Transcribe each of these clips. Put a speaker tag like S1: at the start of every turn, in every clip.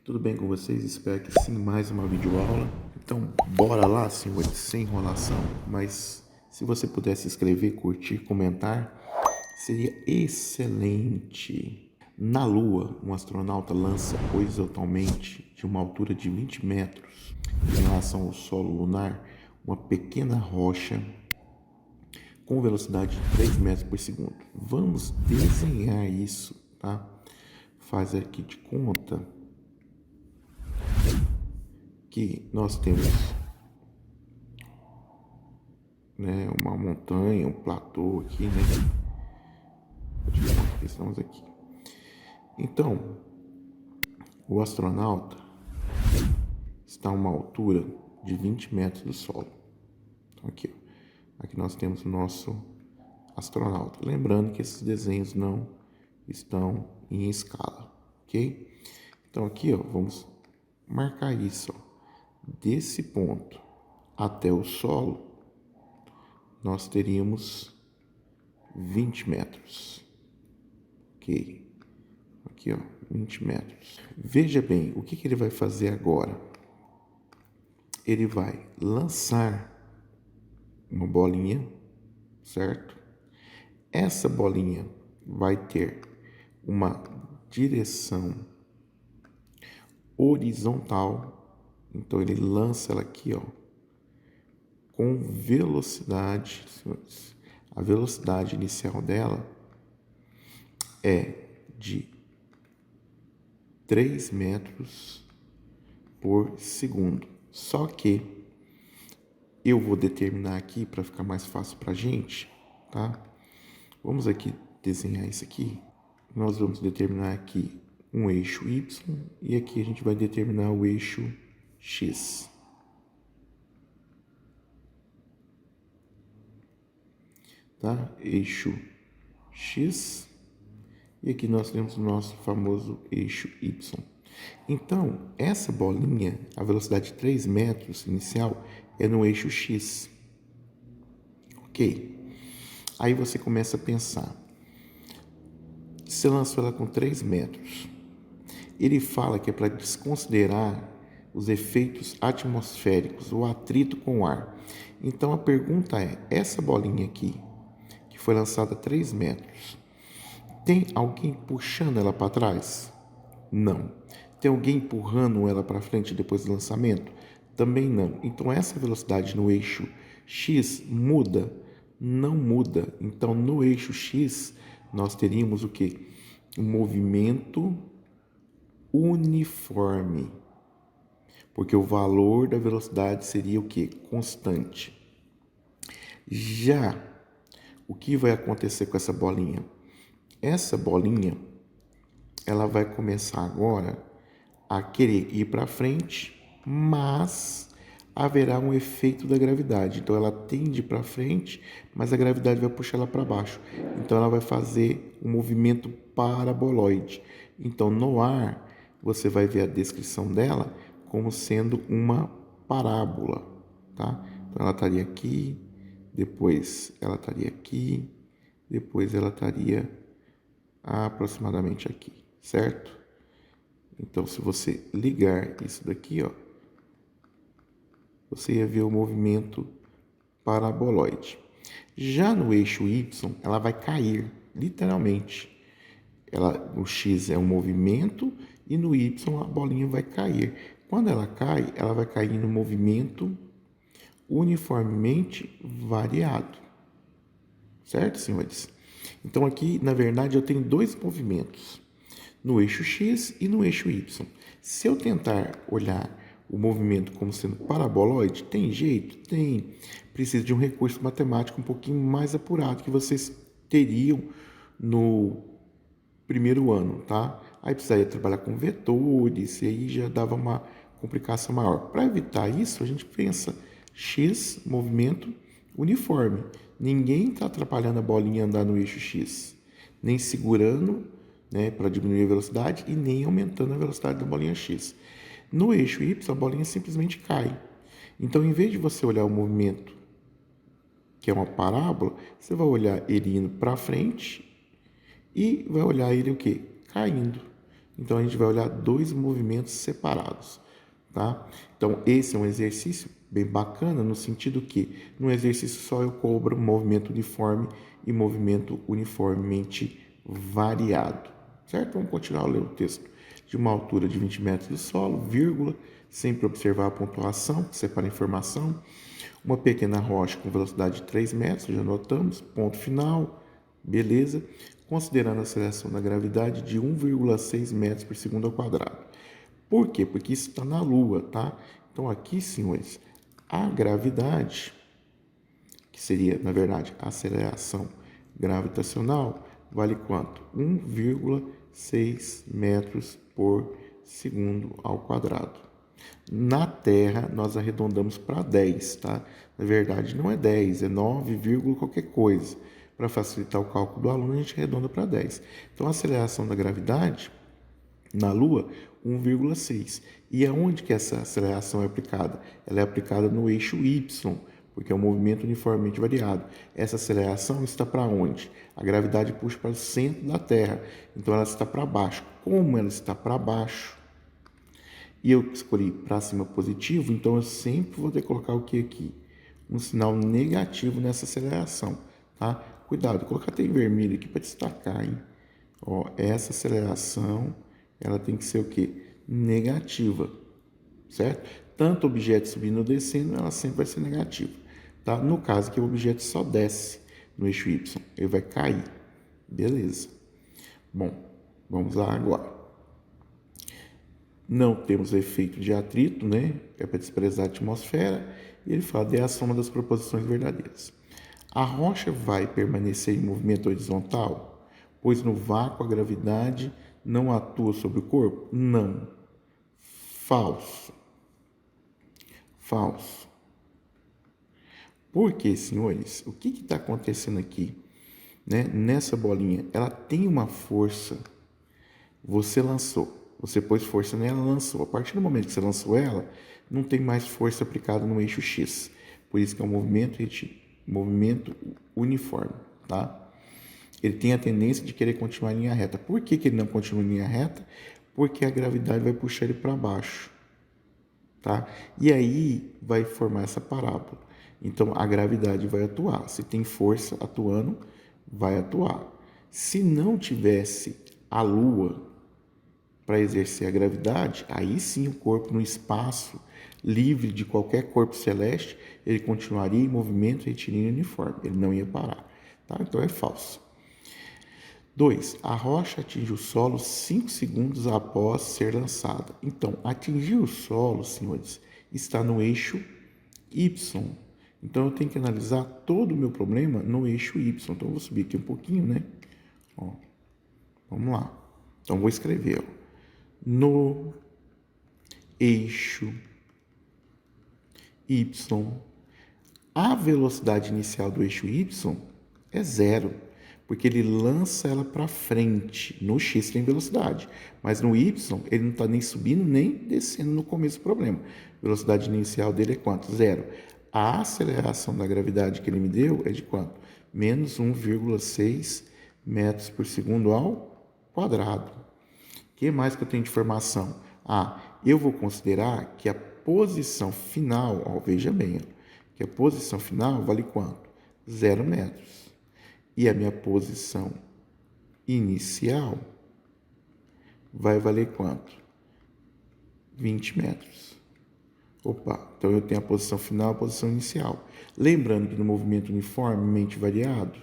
S1: Tudo bem com vocês? Espero que sim, mais uma videoaula. Então, bora lá, senhores, sem enrolação. Mas se você pudesse escrever, curtir, comentar, seria excelente. Na Lua, um astronauta lança horizontalmente de uma altura de 20 metros em relação ao solo lunar uma pequena rocha com velocidade de 3 metros por segundo. Vamos desenhar isso, tá? Faz aqui de conta que nós temos, né, uma montanha, um platô aqui, né? Estamos aqui. Então, o astronauta está a uma altura de 20 metros do solo. Então, aqui nós temos o nosso astronauta. Lembrando que esses desenhos não estão em escala, ok? Então, aqui, ó, vamos marcar isso, ó. Desse ponto até o solo, nós teríamos 20 metros. Ok. Aqui, ó, 20 metros. Veja bem, o que ele vai fazer agora? Ele vai lançar uma bolinha, certo? Essa bolinha vai ter uma direção horizontal. Então, ele lança ela aqui, ó, com velocidade. A velocidade inicial dela é de 3 metros por segundo. Só que eu vou determinar aqui para ficar mais fácil para a gente, tá? Vamos aqui desenhar isso aqui. Nós vamos determinar aqui um eixo Y e aqui a gente vai determinar o eixo X. Tá? Eixo X e aqui nós temos o nosso famoso eixo Y. Então, essa bolinha, a velocidade de 3 metros inicial, é no eixo X. Ok. Aí você começa a pensar. Você lançou ela com 3 metros. Ele fala que é para desconsiderar os efeitos atmosféricos, o atrito com o ar. Então, a pergunta é, essa bolinha aqui, que foi lançada a 3 metros, tem alguém puxando ela para trás? Não. Tem alguém empurrando ela para frente depois do lançamento? Também não. Então, essa velocidade no eixo X muda? Não muda. Então, no eixo X, nós teríamos o quê? Um movimento uniforme. Porque o valor da velocidade seria o quê? Constante. Já, o que vai acontecer com essa bolinha? Essa bolinha, ela vai começar agora a querer ir para frente, mas haverá um efeito da gravidade. Então ela tende para frente, mas a gravidade vai puxar ela para baixo. Então ela vai fazer um movimento paraboloide. Então no ar, você vai ver a descrição dela como sendo uma parábola, tá? Então ela estaria aqui, depois ela estaria aqui, depois ela estaria aproximadamente aqui, certo? Então, se você ligar isso daqui, ó, você ia ver o movimento paraboloide. Já no eixo Y, ela vai cair, literalmente. No X é um movimento e no Y a bolinha vai cair. Quando ela cai, ela vai cair no movimento uniformemente variado. Certo, senhores? Então, aqui, na verdade, eu tenho dois movimentos, no eixo X e no eixo Y. Se eu tentar olhar o movimento como sendo paraboloide, tem jeito? Tem. Precisa de um recurso matemático um pouquinho mais apurado que vocês teriam no primeiro ano, tá? Aí precisaria trabalhar com vetores e aí já dava uma complicação maior. Para evitar isso, a gente pensa X, movimento uniforme. Ninguém está atrapalhando a bolinha andar no eixo X, nem segurando, né, para diminuir a velocidade e nem aumentando a velocidade da bolinha X. No eixo Y, a bolinha simplesmente cai. Então, em vez de você olhar o movimento, que é uma parábola, você vai olhar ele indo para frente e vai olhar ele o quê? Caindo. Então, a gente vai olhar dois movimentos separados, tá? Então, esse é um exercício bem bacana no sentido que, no exercício só eu cobro movimento uniforme e movimento uniformemente variado, certo? Vamos continuar a ler o texto. De uma altura de 20 metros do solo, vírgula, sempre observar a pontuação, que separa a informação. Uma pequena rocha com velocidade de 3 metros, já notamos, ponto final, beleza. Considerando a aceleração da gravidade de 1,6 metros por segundo ao quadrado. Por quê? Porque isso está na Lua, tá? Então, aqui, senhores, a gravidade, que seria, na verdade, a aceleração gravitacional, vale quanto? 1,6 metros por segundo ao quadrado. Na Terra, nós arredondamos para 10, tá? Na verdade, não é 10, é 9, qualquer coisa. Para facilitar o cálculo do aluno, a gente arredonda para 10. Então, a aceleração da gravidade na Lua, 1,6. E aonde que essa aceleração é aplicada? Ela é aplicada no eixo Y, porque é um movimento uniformemente variado. Essa aceleração está para onde? A gravidade puxa para o centro da Terra, então ela está para baixo. Como ela está para baixo, e eu escolhi para cima positivo, então eu sempre vou ter que colocar o que aqui? Um sinal negativo nessa aceleração, tá? Cuidado, colocar até em vermelho aqui para destacar, hein? Ó, essa aceleração, ela tem que ser o quê? Negativa, certo? Tanto objeto subindo ou descendo, ela sempre vai ser negativa, tá? No caso que o objeto só desce no eixo Y, ele vai cair, beleza? Bom, vamos lá agora. Não temos efeito de atrito, né? É para desprezar a atmosfera. E ele fala, é a soma das proposições verdadeiras. A rocha vai permanecer em movimento horizontal, pois no vácuo a gravidade não atua sobre o corpo? Não. Falso. Falso. Por quê, senhores? O que está acontecendo aqui? Né? Nessa bolinha, ela tem uma força. Você lançou. Você pôs força nela, lançou. A partir do momento que você lançou ela, não tem mais força aplicada no eixo X. Por isso que é um movimento uniforme, tá? Ele tem a tendência de querer continuar em linha reta. Por que ele não continua em linha reta? Porque a gravidade vai puxar ele para baixo, tá? E aí vai formar essa parábola. Então, a gravidade vai atuar. Se tem força atuando, vai atuar. Se não tivesse a Lua para exercer a gravidade, aí sim o corpo no espaço, livre de qualquer corpo celeste, ele continuaria em movimento retilíneo uniforme, ele não ia parar, tá? Então é falso. 2. A rocha atinge o solo 5 segundos após ser lançada. Então, atingir o solo, senhores, está no eixo Y. Então, eu tenho que analisar todo o meu problema no eixo Y. Então, eu vou subir aqui um pouquinho, né? Ó, vamos lá. Então, vou escrever, ó. No eixo Y, a velocidade inicial do eixo Y é zero, porque ele lança ela para frente. No X tem velocidade, mas no Y ele não está nem subindo nem descendo no começo do problema. A velocidade inicial dele é quanto? Zero. A aceleração da gravidade que ele me deu é de quanto? Menos 1,6 metros por segundo ao quadrado. O que mais que eu tenho de informação? Eu vou considerar que a posição final, ó, veja bem, ó, que a posição final vale quanto? 0 metros. E a minha posição inicial vai valer quanto? 20 metros. Opa, então eu tenho a posição final e a posição inicial. Lembrando que no movimento uniformemente variado,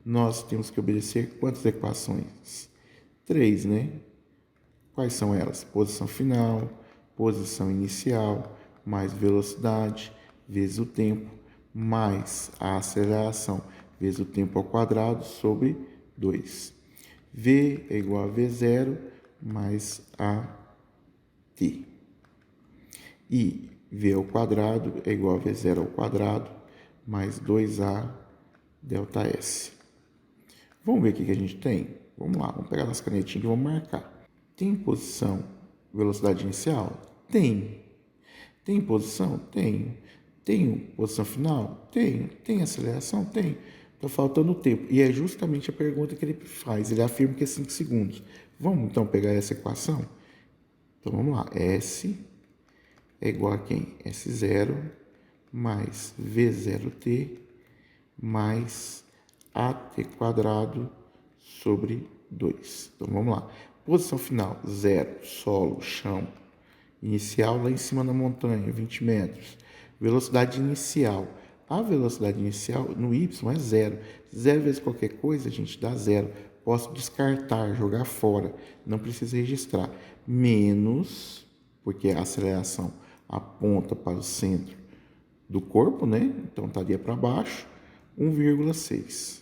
S1: nós temos que obedecer quantas equações? 3, né? Quais são elas? Posição final, posição inicial, mais velocidade, vezes o tempo, mais a aceleração, vezes o tempo ao quadrado, sobre 2. V é igual a V0 mais AT. E V ao quadrado é igual a V0 ao quadrado, mais 2A delta S. Vamos ver o que a gente tem? Vamos lá, vamos pegar nossa canetinha e vamos marcar. Tem posição, velocidade inicial? Tem. Tem posição? Tenho. Tenho posição final? Tenho. Tem aceleração? Tem. Está faltando tempo. E é justamente a pergunta que ele faz. Ele afirma que é 5 segundos. Vamos então pegar essa equação? Então vamos lá, S é igual a quem? S0 mais V0t mais AT quadrado sobre 2. Então vamos lá. Posição final, 0, solo, chão. Inicial lá em cima da montanha, 20 metros. Velocidade inicial. A velocidade inicial no Y é 0. 0 vezes qualquer coisa, a gente dá 0. Posso descartar, jogar fora. Não precisa registrar. Menos, porque a aceleração aponta para o centro do corpo, né? Então estaria para baixo. 1,6.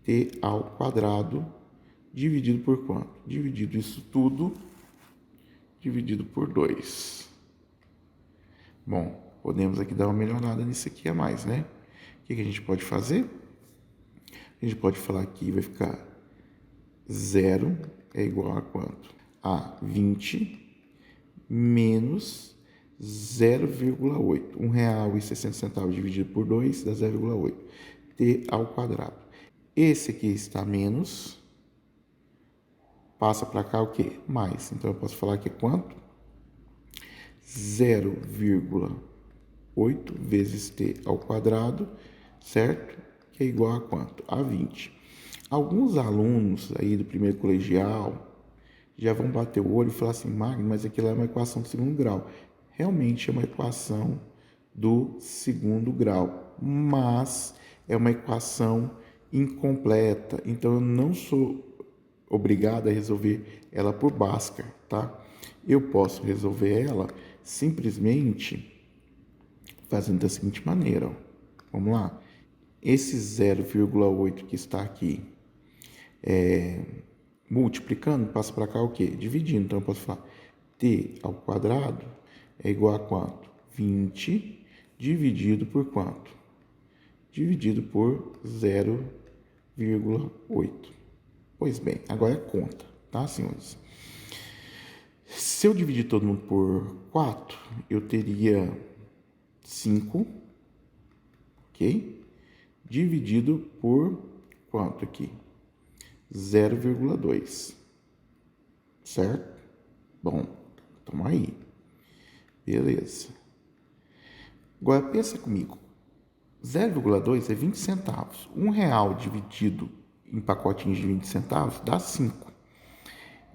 S1: T ao quadrado dividido por quanto? Dividido isso tudo, dividido por 2. Bom, podemos aqui dar uma melhorada nisso aqui a mais, né? O que a gente pode fazer? A gente pode falar que vai ficar 0 é igual a quanto? A 20 menos 0,8. R$1,60 dividido por 2 dá 0,8. T ao quadrado. Esse aqui está menos. Passa para cá o quê? Mais. Então, eu posso falar que é quanto? 0,8 vezes t ao quadrado, certo? Que é igual a quanto? A 20. Alguns alunos aí do primeiro colegial já vão bater o olho e falar assim, Magno, mas aquilo é uma equação de segundo grau. Realmente é uma equação do segundo grau, mas é uma equação incompleta. Então, eu não sou obrigado a resolver ela por Bhaskar, tá? Eu posso resolver ela simplesmente fazendo da seguinte maneira, ó. Vamos lá. Esse 0,8 que está aqui, multiplicando, passa para cá o quê? Dividindo. Então, eu posso falar t ao quadrado é igual a quanto? 20 dividido por quanto? Dividido por 0,8. Pois bem, agora é conta, tá, senhores? Se eu dividir todo mundo por 4, eu teria 5, ok? Dividido por quanto aqui? 0,2, certo? Bom, toma aí. Beleza. Agora pensa comigo. 0,2 é 20 centavos. R$1 dividido em pacotinhos de 20 centavos dá 5.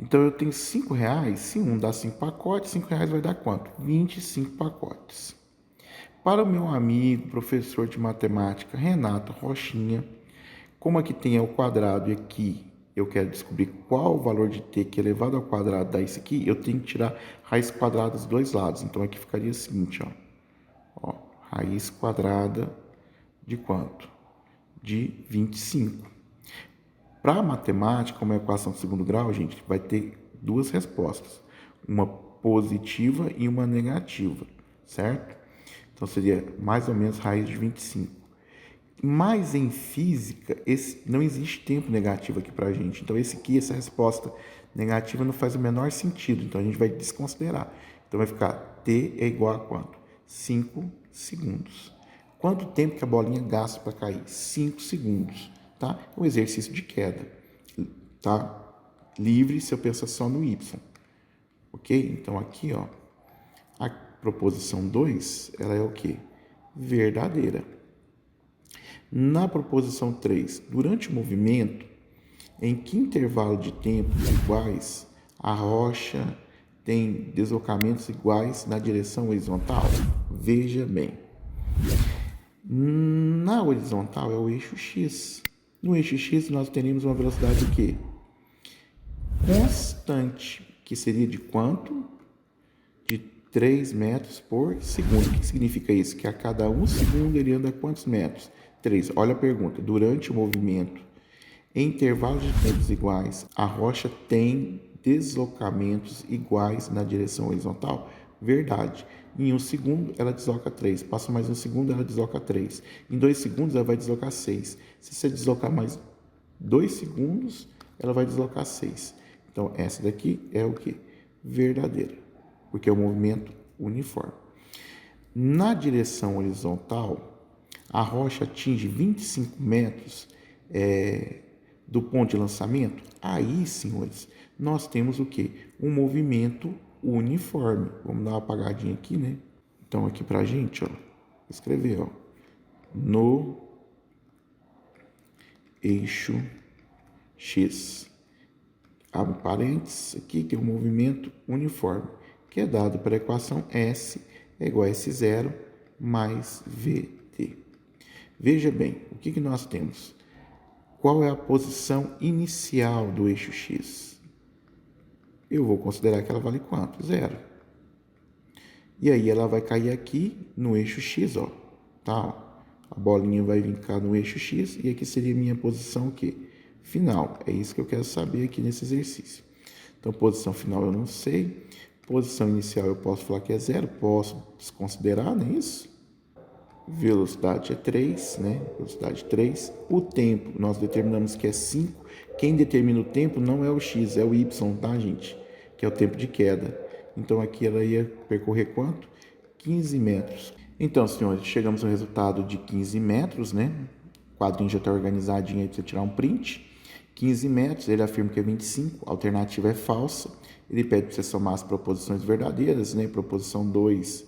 S1: Então, eu tenho R$5. Se um dá 5 pacotes, R$5 vai dar quanto? 25 pacotes. Para o meu amigo, professor de matemática, Renato Rochinha, como aqui tem ao quadrado e aqui eu quero descobrir qual o valor de t que elevado ao quadrado dá isso aqui, eu tenho que tirar raiz quadrada dos dois lados. Então, aqui ficaria o seguinte, ó, raiz quadrada de quanto? De 25. Para a matemática, como é equação de segundo grau, gente, vai ter duas respostas. Uma positiva e uma negativa, certo? Então, seria mais ou menos raiz de 25. Mas em física, não existe tempo negativo aqui para a gente. Então, essa resposta negativa não faz o menor sentido. Então, a gente vai desconsiderar. Então, vai ficar t é igual a quanto? 5 segundos. Quanto tempo que a bolinha gasta para cair? 5 segundos. Tá? É um exercício de queda. Tá? Livre se eu pensar só no y. Ok? Então, aqui, ó, a proposição 2, ela é o quê? Verdadeira. Na proposição 3, durante o movimento, em que intervalo de tempo iguais a rocha tem deslocamentos iguais na direção horizontal? Veja bem. Na horizontal é o eixo x. No eixo x nós teremos uma velocidade o quê? Constante, que seria de quanto? De 3 metros por segundo. O que significa isso? Que a cada 1 segundo ele anda quantos metros? 3. Olha a pergunta. Durante o movimento, em intervalos de tempos iguais, a rocha tem deslocamentos iguais na direção horizontal? Verdade. Em 1 segundo, ela desloca 3. Passa mais 1 segundo, ela desloca 3. Em 2 segundos, ela vai deslocar 6. Se você deslocar mais 2 segundos, ela vai deslocar 6. Então, essa daqui é o quê? Verdadeira, porque é um movimento uniforme. Na direção horizontal, a rocha atinge 25 metros do ponto de lançamento, aí, senhores, nós temos o quê? Um movimento uniforme. Vamos dar uma apagadinha aqui, né? Então, aqui pra gente, ó, escrever, ó, no eixo X. Abre parênteses aqui, que é um movimento uniforme, que é dado pela equação S é igual a S0 mais VT. Veja bem, o que nós temos? Qual é a posição inicial do eixo X? Eu vou considerar que ela vale quanto? 0. E aí ela vai cair aqui no eixo X, ó. Tá? A bolinha vai vir cá no eixo X e aqui seria a minha posição o quê? Final. É isso que eu quero saber aqui nesse exercício. Então, posição final eu não sei. Posição inicial eu posso falar que é 0, posso desconsiderar, não é isso? Velocidade é 3, né? Velocidade 3. O tempo, nós determinamos que é 5. Quem determina o tempo não é o x, é o y, tá, gente? Que é o tempo de queda. Então, aqui ela ia percorrer quanto? 15 metros. Então, senhores, chegamos ao resultado de 15 metros, né? O quadrinho já está organizadinho aí para você tirar um print. 15 metros, ele afirma que é 25, a alternativa é falsa. Ele pede para você somar as proposições verdadeiras, né? Proposição 2,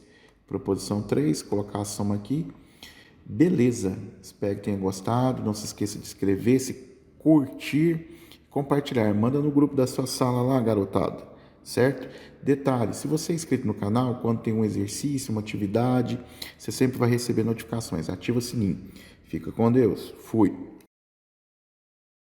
S1: proposição 3, colocar a soma aqui. Beleza, espero que tenha gostado. Não se esqueça de inscrever-se, curtir, compartilhar. Manda no grupo da sua sala lá, garotada, certo? Detalhe, se você é inscrito no canal, quando tem um exercício, uma atividade, você sempre vai receber notificações. Ativa o sininho. Fica com Deus. Fui.